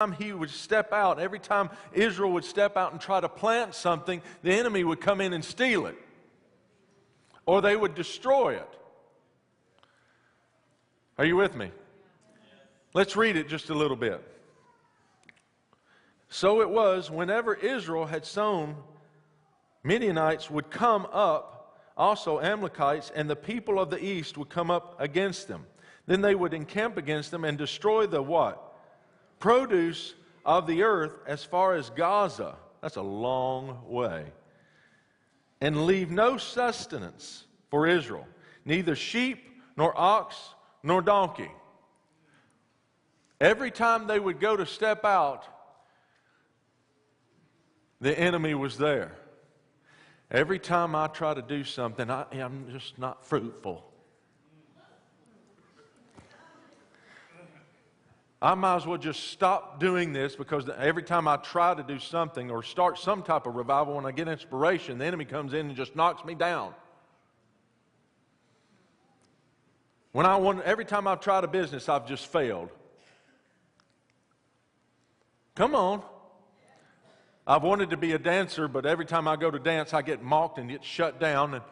time he would step out, every time Israel would step out and try to plant something, the enemy would come in and steal it, or they would destroy it. Are you with me? Let's read it just a little bit. So it was, whenever Israel had sown, Midianites would come up, also Amalekites, and the people of the east would come up against them. Then they would encamp against them and destroy the what? Produce of the earth as far as Gaza. That's a long way. And leave no sustenance for Israel, neither sheep, nor ox, nor donkey. Every time they would go to step out, the enemy was there. Every time I try to do something, I'm just not fruitful. I might as well just stop doing this, because every time I try to do something or start some type of revival, when I get inspiration, the enemy comes in and just knocks me down. Every time I've tried a business, I've just failed. Come on. I've wanted to be a dancer, but every time I go to dance, I get mocked and get shut down. And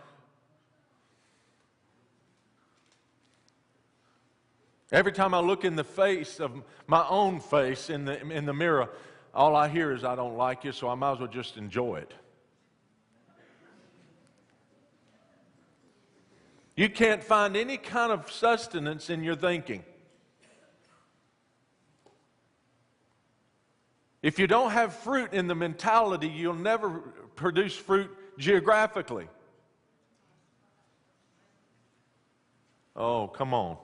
every time I look in the face of my own face in the mirror, all I hear is, I don't like you, so I might as well just enjoy it. You can't find any kind of sustenance in your thinking. If you don't have fruit in the mentality, you'll never produce fruit geographically. Oh, come on.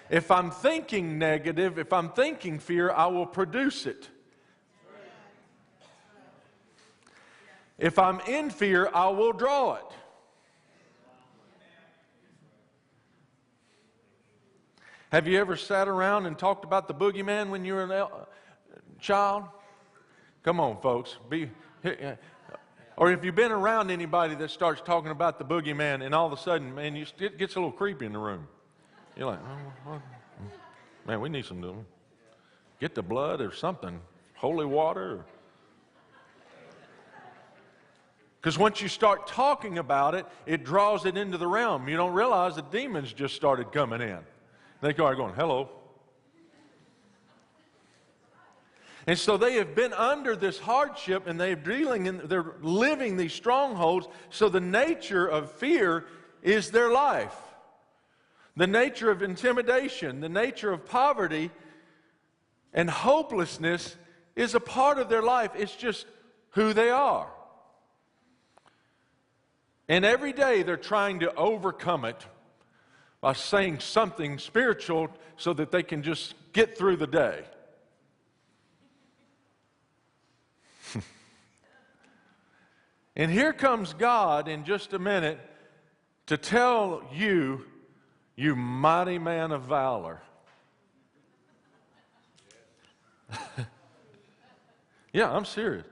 If I'm thinking negative, if I'm thinking fear, I will produce it. If I'm in fear, I will draw it. Have you ever sat around and talked about the boogeyman when you were a child? Come on, folks. Or if you've been around anybody that starts talking about the boogeyman, and all of a sudden, man, it gets a little creepy in the room. You're like, oh, man, we need some, get the blood or something, holy water. Because once you start talking about it, it draws it into the realm. You don't realize the demons just started coming in. They are going, hello. And so they have been under this hardship, and they're living these strongholds. So the nature of fear is their life. The nature of intimidation, the nature of poverty and hopelessness is a part of their life. It's just who they are. And every day they're trying to overcome it by saying something spiritual so that they can just get through the day. And here comes God in just a minute to tell you, you mighty man of valor. Yeah, I'm serious.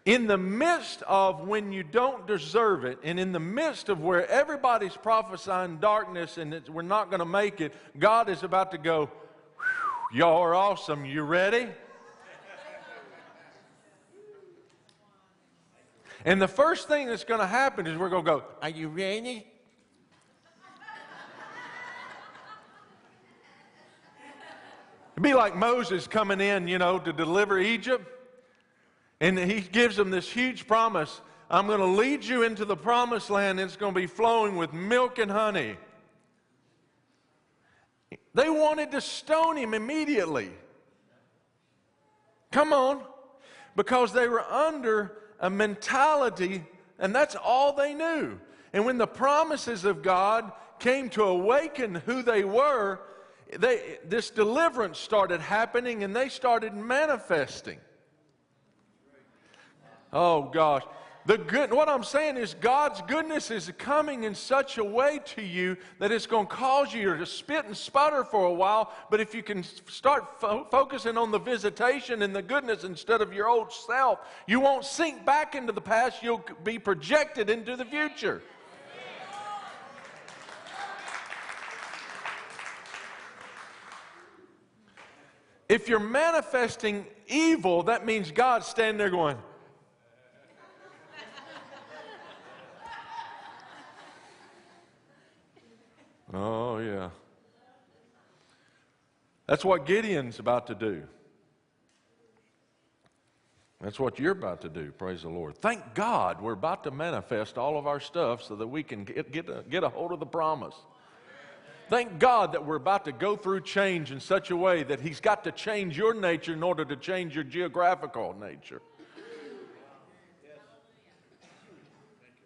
In the midst of when you don't deserve it, and in the midst of where everybody's prophesying darkness and we're not going to make it, God is about to go, y'all are awesome. You ready? And the first thing that's going to happen is we're going to go, are you ready? It'd be like Moses coming in, to deliver Egypt. And he gives them this huge promise. I'm going to lead you into the promised land, and it's going to be flowing with milk and honey. They wanted to stone him immediately. Come on. Because they were under a mentality, and that's all they knew. And when the promises of God came to awaken who they were, this deliverance started happening, and they started manifesting. Oh gosh. What I'm saying is God's goodness is coming in such a way to you that it's going to cause you to spit and sputter for a while. But if you can start focusing on the visitation and the goodness instead of your old self, you won't sink back into the past. You'll be projected into the future. If you're manifesting evil, that means God's standing there going, oh, yeah. That's what Gideon's about to do. That's what you're about to do, praise the Lord. Thank God we're about to manifest all of our stuff so that we can get a hold of the promise. Thank God that we're about to go through change in such a way that He's got to change your nature in order to change your geographical nature.